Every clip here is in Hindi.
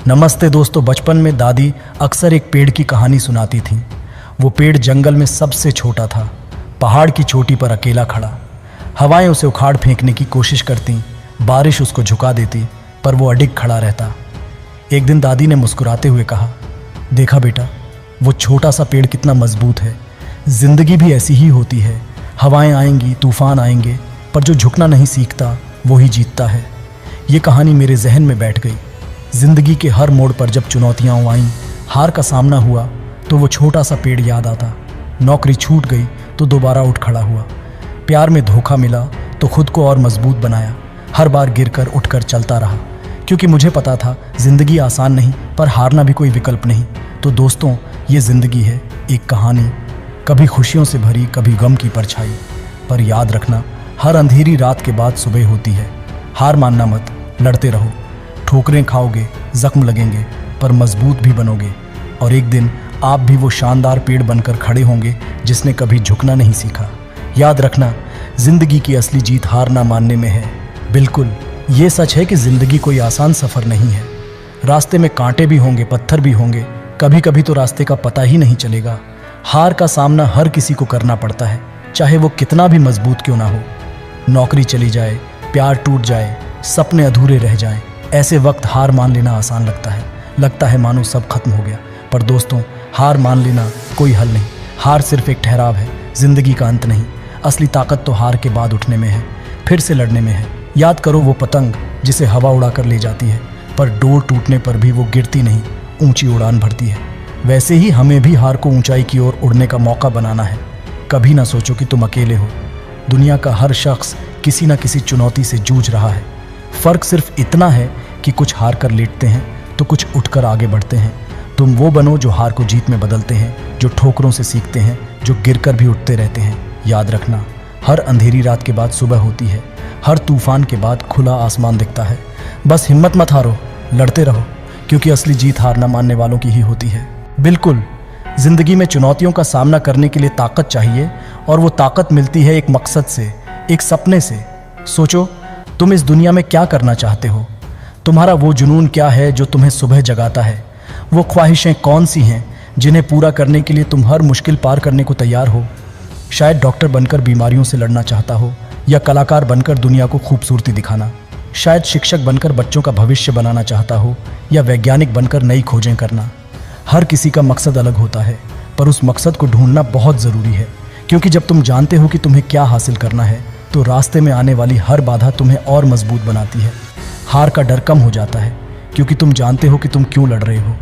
नमस्ते दोस्तों। बचपन में दादी अक्सर एक पेड़ की कहानी सुनाती थी। वो पेड़ जंगल में सबसे छोटा था, पहाड़ की चोटी पर अकेला खड़ा। हवाएं उसे उखाड़ फेंकने की कोशिश करती, बारिश उसको झुका देती, पर वो अडिग खड़ा रहता। एक दिन दादी ने मुस्कुराते हुए कहा, देखा बेटा, वो छोटा सा पेड़ कितना मजबूत है। जिंदगी भी ऐसी ही होती है। हवाएं आएंगी, तूफान आएंगे, पर जो झुकना नहीं सीखता वो ही जीतता है। ये कहानी मेरे जहन में बैठ गई। जिंदगी के हर मोड़ पर जब चुनौतियां आईं, हार का सामना हुआ, तो वो छोटा सा पेड़ याद आता। नौकरी छूट गई तो दोबारा उठ खड़ा हुआ। प्यार में धोखा मिला तो खुद को और मजबूत बनाया। हर बार गिरकर उठकर चलता रहा, क्योंकि मुझे पता था जिंदगी आसान नहीं, पर हारना भी कोई विकल्प नहीं। तो दोस्तों, ये जिंदगी है एक कहानी, कभी खुशियों से भरी, कभी गम की परछाई। पर याद रखना, हर अंधेरी रात के बाद सुबह होती है। हार मानना मत, लड़ते रहो। ठोकरें खाओगे, जख्म लगेंगे, पर मजबूत भी बनोगे। और एक दिन आप भी वो शानदार पेड़ बनकर खड़े होंगे जिसने कभी झुकना नहीं सीखा। याद रखना, जिंदगी की असली जीत हार ना मानने में है। बिल्कुल, ये सच है कि जिंदगी कोई आसान सफर नहीं है। रास्ते में कांटे भी होंगे, पत्थर भी होंगे, कभी कभी तो रास्ते का पता ही नहीं चलेगा। हार का सामना हर किसी को करना पड़ता है, चाहे वो कितना भी मजबूत क्यों ना हो। नौकरी चली जाए, प्यार टूट जाए, सपने अधूरे रह जाएं, ऐसे वक्त हार मान लेना आसान लगता है मानो सब खत्म हो गया। पर दोस्तों, हार मान लेना कोई हल नहीं। हार सिर्फ एक ठहराव है, जिंदगी का अंत नहीं। असली ताकत तो हार के बाद उठने में है, फिर से लड़ने में है। याद करो वो पतंग जिसे हवा उड़ा कर ले जाती है, पर डोर टूटने पर भी वो गिरती नहीं, ऊंची उड़ान भरती है। वैसे ही हमें भी हार को ऊंचाई की ओर उड़ने का मौका बनाना है। कभी ना सोचो कि तुम अकेले हो। दुनिया का हर शख्स किसी न किसी चुनौती से जूझ रहा है। फर्क सिर्फ इतना है कि कुछ हार कर लेटते हैं तो कुछ उठकर आगे बढ़ते हैं। तुम वो बनो जो हार को जीत में बदलते हैं, जो ठोकरों से सीखते हैं, जो गिरकर भी उठते रहते हैं। याद रखना, हर अंधेरी रात के बाद सुबह होती है, हर तूफान के बाद खुला आसमान दिखता है। बस हिम्मत मत हारो, लड़ते रहो, क्योंकि असली जीत हार ना मानने वालों की ही होती है। बिल्कुल, जिंदगी में चुनौतियों का सामना करने के लिए ताकत चाहिए, और वो ताकत मिलती है एक मकसद से, एक सपने से। सोचो, तुम इस दुनिया में क्या करना चाहते हो? तुम्हारा वो जुनून क्या है जो तुम्हें सुबह जगाता है? वो ख्वाहिशें कौन सी हैं जिन्हें पूरा करने के लिए तुम हर मुश्किल पार करने को तैयार हो? शायद डॉक्टर बनकर बीमारियों से लड़ना चाहता हो, या कलाकार बनकर दुनिया को खूबसूरती दिखाना। शायद शिक्षक बनकर बच्चों का भविष्य बनाना चाहता हो, या वैज्ञानिक बनकर नई खोजें करना। हर किसी का मकसद अलग होता है, पर उस मकसद को ढूंढना बहुत ज़रूरी है, क्योंकि जब तुम जानते हो कि तुम्हें क्या हासिल करना है, तो रास्ते में आने वाली हर बाधा तुम्हें और मजबूत बनाती है। हार का डर कम हो जाता है, क्योंकि तुम जानते हो कि तुम क्यों लड़ रहे हो।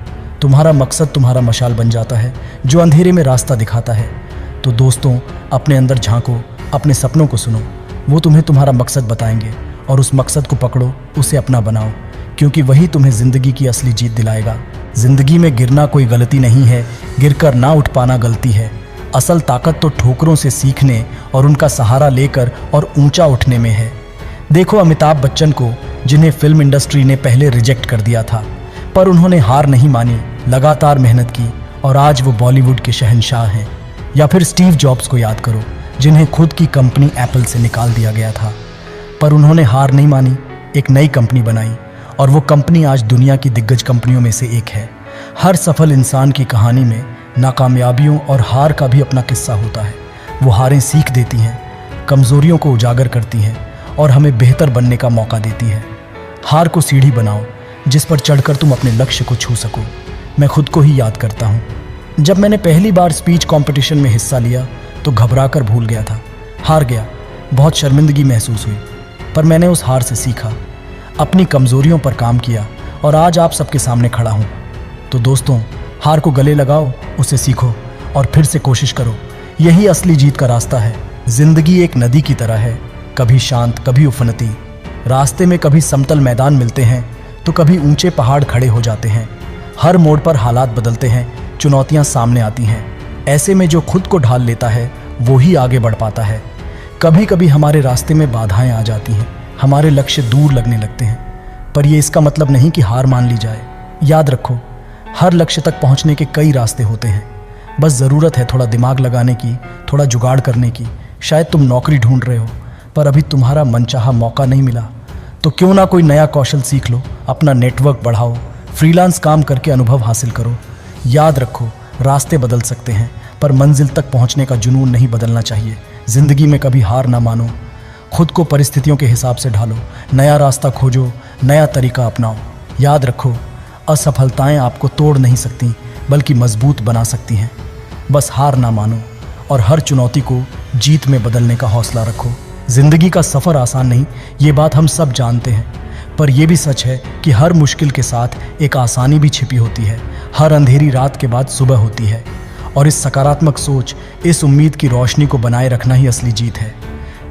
तुम्हारा मकसद तुम्हारा मशाल बन जाता है, जो अंधेरे में रास्ता दिखाता है। तो दोस्तों, अपने अंदर झांको, अपने सपनों को सुनो, वो तुम्हें तुम्हारा मकसद बताएंगे, और उस मकसद को पकड़ो, उसे अपना बनाओ, क्योंकि वही तुम्हें ज़िंदगी की असली जीत दिलाएगा। ज़िंदगी में गिरना कोई गलती नहीं है, गिरकर ना उठ पाना गलती है। असल ताकत तो ठोकरों से सीखने और उनका सहारा लेकर और ऊंचा उठने में है। देखो अमिताभ बच्चन को, जिन्हें फिल्म इंडस्ट्री ने पहले रिजेक्ट कर दिया था, पर उन्होंने हार नहीं मानी, लगातार मेहनत की, और आज वो बॉलीवुड के शहंशाह हैं। या फिर स्टीव जॉब्स को याद करो, जिन्हें खुद की कंपनी एप्पल से निकाल दिया गया था, पर उन्होंने हार नहीं मानी, एक नई कंपनी बनाई, और वो कंपनी आज दुनिया की दिग्गज कंपनियों में से एक है। हर सफल इंसान की कहानी में नाकामयाबियों और हार का भी अपना किस्सा होता है। वो हारें सीख देती हैं, कमज़ोरियों को उजागर करती हैं, और हमें बेहतर बनने का मौका देती है। हार को सीढ़ी बनाओ, जिस पर चढ़कर तुम अपने लक्ष्य को छू सको। मैं खुद को ही याद करता हूँ, जब मैंने पहली बार स्पीच कंपटीशन में हिस्सा लिया तो घबराकर भूल गया था, हार गया, बहुत शर्मिंदगी महसूस हुई। पर मैंने उस हार से सीखा, अपनी कमज़ोरियों पर काम किया, और आज आप सबके सामने खड़ा हूँ। तो दोस्तों, हार को गले लगाओ, उसे सीखो, और फिर से कोशिश करो। यही असली जीत का रास्ता है। जिंदगी एक नदी की तरह है, कभी शांत, कभी उफनती। रास्ते में कभी समतल मैदान मिलते हैं, तो कभी ऊंचे पहाड़ खड़े हो जाते हैं। हर मोड़ पर हालात बदलते हैं, चुनौतियां सामने आती हैं। ऐसे में जो खुद को ढाल लेता है, वो ही आगे बढ़ पाता है। कभी कभी हमारे रास्ते में बाधाएं आ जाती हैं, हमारे लक्ष्य दूर लगने लगते हैं, पर यह इसका मतलब नहीं कि हार मान ली जाए। याद रखो, हर लक्ष्य तक पहुंचने के कई रास्ते होते हैं। बस ज़रूरत है थोड़ा दिमाग लगाने की, थोड़ा जुगाड़ करने की। शायद तुम नौकरी ढूंढ रहे हो, पर अभी तुम्हारा मनचाहा मौका नहीं मिला, तो क्यों ना कोई नया कौशल सीख लो, अपना नेटवर्क बढ़ाओ, फ्रीलांस काम करके अनुभव हासिल करो। याद रखो, रास्ते बदल सकते हैं पर मंजिल तक पहुंचने का जुनून नहीं बदलना चाहिए। जिंदगी में कभी हार ना मानो, खुद को परिस्थितियों के हिसाब से ढालो, नया रास्ता खोजो, नया तरीका अपनाओ। याद रखो, असफलताएं आपको तोड़ नहीं सकती बल्कि मजबूत बना सकती हैं। बस हार ना मानो और हर चुनौती को जीत में बदलने का हौसला रखो। जिंदगी का सफ़र आसान नहीं, ये बात हम सब जानते हैं, पर यह भी सच है कि हर मुश्किल के साथ एक आसानी भी छिपी होती है। हर अंधेरी रात के बाद सुबह होती है और इस सकारात्मक सोच, इस उम्मीद की रोशनी को बनाए रखना ही असली जीत है।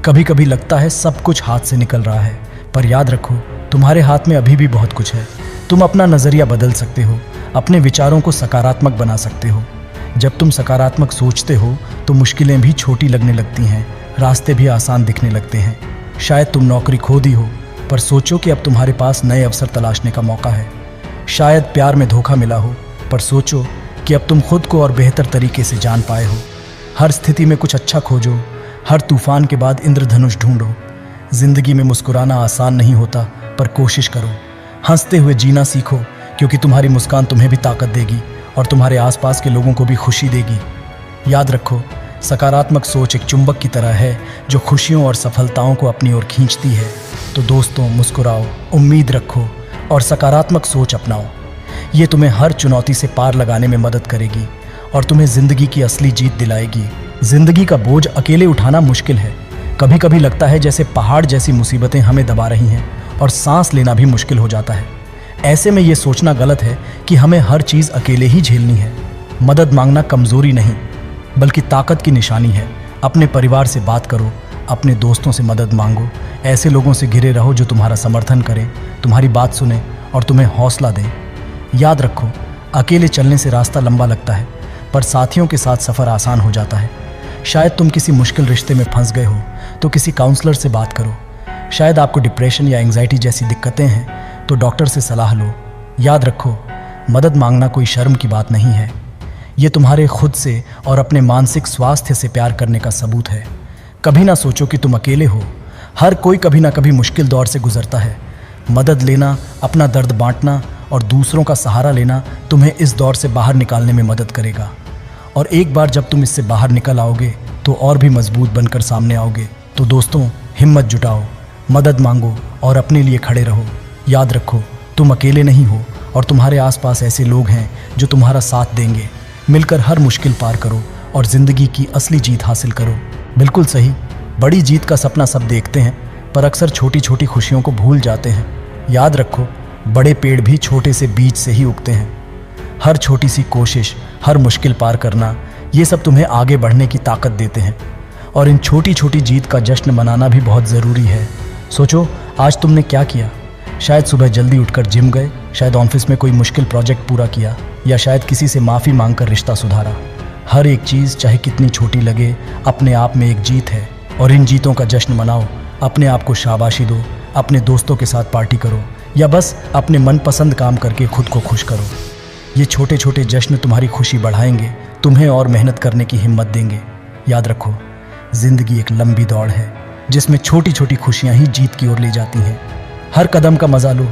कभी कभी लगता है सब कुछ हाथ से निकल रहा है, पर याद रखो, तुम्हारे हाथ में अभी भी बहुत कुछ है। तुम अपना नज़रिया बदल सकते हो, अपने विचारों को सकारात्मक बना सकते हो। जब तुम सकारात्मक सोचते हो तो मुश्किलें भी छोटी लगने लगती हैं, रास्ते भी आसान दिखने लगते हैं। शायद तुम नौकरी खो दी हो, पर सोचो कि अब तुम्हारे पास नए अवसर तलाशने का मौका है। शायद प्यार में धोखा मिला हो, पर सोचो कि अब तुम खुद को और बेहतर तरीके से जान पाए हो। हर स्थिति में कुछ अच्छा खोजो, हर तूफान के बाद इंद्रधनुष ढूंढो। जिंदगी में मुस्कुराना आसान नहीं होता, पर कोशिश करो। हंसते हुए जीना सीखो, क्योंकि तुम्हारी मुस्कान तुम्हें भी ताकत देगी और तुम्हारे आसपास के लोगों को भी खुशी देगी। याद रखो, सकारात्मक सोच एक चुंबक की तरह है जो खुशियों और सफलताओं को अपनी ओर खींचती है। तो दोस्तों, मुस्कुराओ, उम्मीद रखो और सकारात्मक सोच अपनाओ। ये तुम्हें हर चुनौती से पार लगाने में मदद करेगी और तुम्हें जिंदगी की असली जीत दिलाएगी। जिंदगी का बोझ अकेले उठाना मुश्किल है। कभी कभी लगता है जैसे पहाड़ जैसी मुसीबतें हमें दबा रही हैं और सांस लेना भी मुश्किल हो जाता है। ऐसे में ये सोचना गलत है कि हमें हर चीज़ अकेले ही झेलनी है। मदद मांगना कमज़ोरी नहीं, बल्कि ताकत की निशानी है। अपने परिवार से बात करो, अपने दोस्तों से मदद मांगो। ऐसे लोगों से घिरे रहो जो तुम्हारा समर्थन करें, तुम्हारी बात सुने और तुम्हें हौसला दें। याद रखो, अकेले चलने से रास्ता लंबा लगता है, पर साथियों के साथ सफ़र आसान हो जाता है। शायद तुम किसी मुश्किल रिश्ते में फंस गए हो तो किसी काउंसलर से बात करो। शायद आपको डिप्रेशन या एंग्जाइटी जैसी दिक्कतें हैं तो डॉक्टर से सलाह लो। याद रखो, मदद मांगना कोई शर्म की बात नहीं है, ये तुम्हारे खुद से और अपने मानसिक स्वास्थ्य से प्यार करने का सबूत है। कभी ना सोचो कि तुम अकेले हो, हर कोई कभी ना कभी मुश्किल दौर से गुजरता है। मदद लेना, अपना दर्द बांटना और दूसरों का सहारा लेना तुम्हें इस दौर से बाहर निकालने में मदद करेगा। और एक बार जब तुम इससे बाहर निकल आओगे तो और भी मजबूत बनकर सामने आओगे। तो दोस्तों, हिम्मत जुटाओ, मदद मांगो और अपने लिए खड़े रहो। याद रखो, तुम अकेले नहीं हो और तुम्हारे आसपास ऐसे लोग हैं जो तुम्हारा साथ देंगे। मिलकर हर मुश्किल पार करो और ज़िंदगी की असली जीत हासिल करो। बिल्कुल सही, बड़ी जीत का सपना सब देखते हैं, पर अक्सर छोटी छोटी खुशियों को भूल जाते हैं। याद रखो, बड़े पेड़ भी छोटे से बीज से ही उगते हैं। हर छोटी सी कोशिश, हर मुश्किल पार करना, ये सब तुम्हें आगे बढ़ने की ताकत देते हैं। और इन छोटी छोटी जीत का जश्न मनाना भी बहुत ज़रूरी है। सोचो, आज तुमने क्या किया। शायद सुबह जल्दी उठकर जिम गए, शायद ऑफिस में कोई मुश्किल प्रोजेक्ट पूरा किया, या शायद किसी से माफ़ी मांगकर रिश्ता सुधारा। हर एक चीज़, चाहे कितनी छोटी लगे, अपने आप में एक जीत है। और इन जीतों का जश्न मनाओ, अपने आप को शाबाशी दो, अपने दोस्तों के साथ पार्टी करो या बस अपने मनपसंद काम करके खुद को खुश करो। ये छोटे छोटे जश्न तुम्हारी खुशी बढ़ाएंगे, तुम्हें और मेहनत करने की हिम्मत देंगे। याद रखो, जिंदगी एक लंबी दौड़ है जिसमें छोटी छोटी खुशियां ही जीत की ओर ले जाती हैं। हर कदम का मजा लो,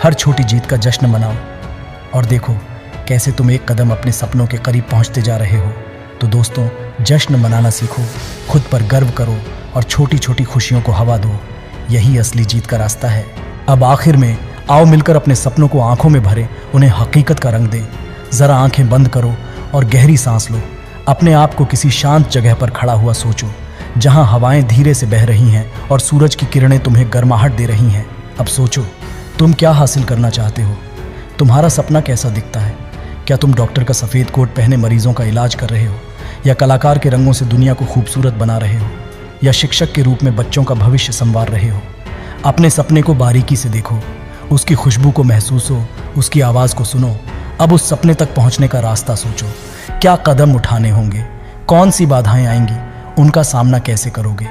हर छोटी जीत का जश्न मनाओ और देखो कैसे तुम एक कदम अपने सपनों के करीब पहुंचते जा रहे हो। तो दोस्तों, जश्न मनाना सीखो, खुद पर गर्व करो और छोटी छोटी खुशियों को हवा दो। यही असली जीत का रास्ता है। अब आखिर में आओ मिलकर अपने सपनों को आंखों में भरें, उन्हें हकीकत का रंग दें। ज़रा आंखें बंद करो और गहरी सांस लो। अपने आप को किसी शांत जगह पर खड़ा हुआ सोचो, जहां हवाएं धीरे से बह रही हैं और सूरज की किरणें तुम्हें गर्माहट दे रही हैं। अब सोचो, तुम क्या हासिल करना चाहते हो? तुम्हारा सपना कैसा दिखता है? क्या तुम डॉक्टर का सफ़ेद कोट पहने मरीजों का इलाज कर रहे हो, या कलाकार के रंगों से दुनिया को खूबसूरत बना रहे हो, या शिक्षक के रूप में बच्चों का भविष्य संवार रहे हो? अपने सपने को बारीकी से देखो, उसकी खुशबू को महसूस हो, उसकी आवाज़ को सुनो। अब उस सपने तक पहुंचने का रास्ता सोचो। क्या कदम उठाने होंगे, कौन सी बाधाएं आएंगी, उनका सामना कैसे करोगे?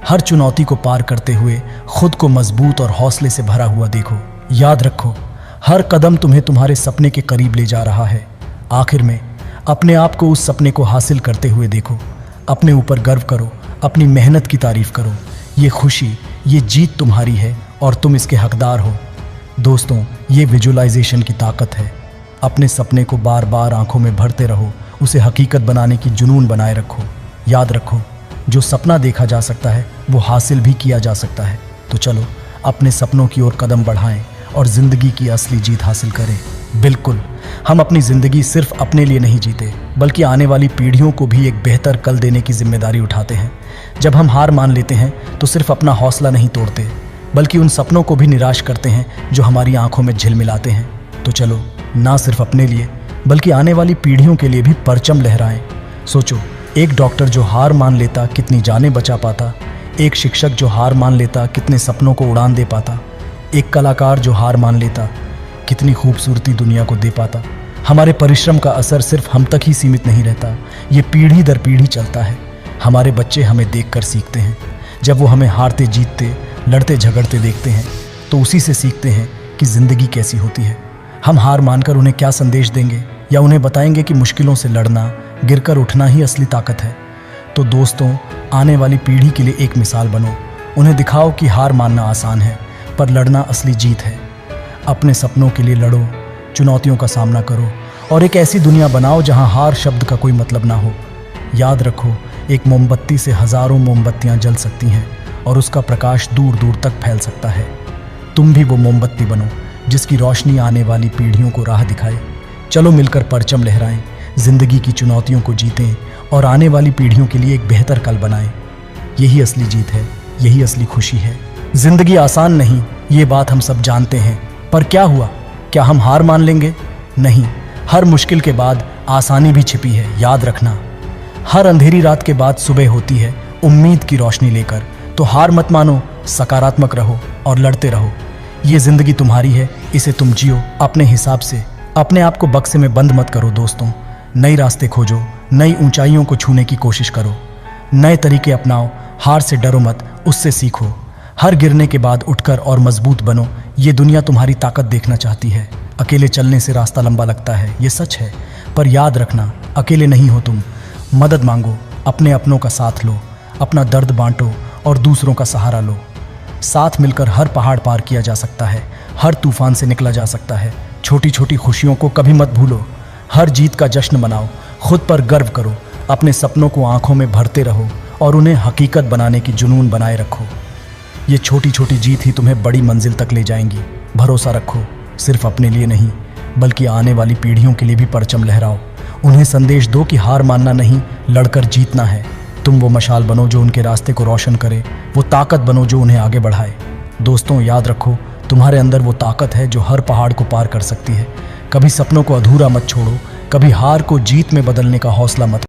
हर चुनौती को पार करते हुए खुद को मजबूत और हौसले से भरा हुआ देखो। याद रखो, हर कदम तुम्हें तुम्हारे सपने के करीब ले जा रहा है। आखिर में अपने आप को उस सपने को हासिल करते हुए देखो। अपने ऊपर गर्व करो, अपनी मेहनत की तारीफ करो। ये खुशी, ये जीत तुम्हारी है और तुम इसके हकदार हो। दोस्तों, ये विजुअलाइजेशन की ताकत है। अपने सपने को बार बार आंखों में भरते रहो, उसे हकीकत बनाने की जुनून बनाए रखो। याद रखो, जो सपना देखा जा सकता है वो हासिल भी किया जा सकता है। तो चलो अपने सपनों की ओर कदम बढ़ाएं और ज़िंदगी की असली जीत हासिल करें। बिल्कुल, हम अपनी ज़िंदगी सिर्फ अपने लिए नहीं जीते, बल्कि आने वाली पीढ़ियों को भी एक बेहतर कल देने की जिम्मेदारी उठाते हैं। जब हम हार मान लेते हैं तो सिर्फ अपना हौसला नहीं तोड़ते, बल्कि उन सपनों को भी निराश करते हैं जो हमारी आंखों में झिलमिलाते हैं। तो चलो ना सिर्फ अपने लिए बल्कि आने वाली पीढ़ियों के लिए भी परचम लहराएं। सोचो, एक डॉक्टर जो हार मान लेता कितनी जानें बचा पाता, एक शिक्षक जो हार मान लेता कितने सपनों को उड़ान दे पाता, एक कलाकार जो हार मान लेता कितनी खूबसूरती दुनिया को दे पाता। हमारे परिश्रम का असर सिर्फ हम तक ही सीमित नहीं रहता, ये पीढ़ी दर पीढ़ी चलता है। हमारे बच्चे हमें देखकर सीखते हैं। जब वो हमें हारते जीतते, लड़ते झगड़ते देखते हैं तो उसी से सीखते हैं कि ज़िंदगी कैसी होती है। हम हार मानकर उन्हें क्या संदेश देंगे, या उन्हें बताएंगे कि मुश्किलों से लड़ना, गिरकर उठना ही असली ताकत है। तो दोस्तों, आने वाली पीढ़ी के लिए एक मिसाल बनो। उन्हें दिखाओ कि हार मानना आसान है, पर लड़ना असली जीत है। अपने सपनों के लिए लड़ो, चुनौतियों का सामना करो और एक ऐसी दुनिया बनाओ जहां हार शब्द का कोई मतलब ना हो। याद रखो, एक मोमबत्ती से हज़ारों मोमबत्तियां जल सकती हैं और उसका प्रकाश दूर दूर तक फैल सकता है। तुम भी वो मोमबत्ती बनो जिसकी रोशनी आने वाली पीढ़ियों को राह दिखाए। चलो मिलकर परचम लहराएं, जिंदगी की चुनौतियों को जीतें और आने वाली पीढ़ियों के लिए एक बेहतर कल बनाएं। यही असली जीत है, यही असली खुशी है। जिंदगी आसान नहीं, ये बात हम सब जानते हैं, पर क्या हुआ? क्या हम हार मान लेंगे? नहीं, हर मुश्किल के बाद आसानी भी छिपी है। याद रखना, हर अंधेरी रात के बाद सुबह होती है उम्मीद की रोशनी लेकर। तो हार मत मानो, सकारात्मक रहो और लड़ते रहो। ये जिंदगी तुम्हारी है, इसे तुम जियो अपने हिसाब से। अपने आप को बक्से में बंद मत करो दोस्तों। नए रास्ते खोजो, नई ऊंचाइयों को छूने की कोशिश करो, नए तरीके अपनाओ। हार से डरो मत, उससे सीखो। हर गिरने के बाद उठकर और मजबूत बनो। ये दुनिया तुम्हारी ताकत देखना चाहती है। अकेले चलने से रास्ता लंबा लगता है, ये सच है, पर याद रखना, अकेले नहीं हो तुम। मदद मांगो, अपने अपनों का साथ लो, अपना दर्द बांटो और दूसरों का सहारा लो। साथ मिलकर हर पहाड़ पार किया जा सकता है, हर तूफान से निकला जा सकता है। छोटी छोटी खुशियों को कभी मत भूलो, हर जीत का जश्न मनाओ, खुद पर गर्व करो, अपने सपनों को आंखों में भरते रहो और उन्हें हकीकत बनाने की जुनून बनाए रखो। ये छोटी छोटी जीत ही तुम्हें बड़ी मंजिल तक ले जाएंगी। भरोसा रखो, सिर्फ अपने लिए नहीं बल्कि आने वाली पीढ़ियों के लिए भी परचम लहराओ। उन्हें संदेश दो कि हार मानना नहीं, लड़कर जीतना है। तुम वो मशाल बनो जो उनके रास्ते को रोशन करे, वो ताकत बनो जो उन्हें आगे बढ़ाए। दोस्तों, याद रखो, तुम्हारे अंदर वो ताकत है जो हर पहाड़ को पार कर सकती है। कभी सपनों को अधूरा मत छोड़ो, कभी हार को जीत में बदलने का हौसला मत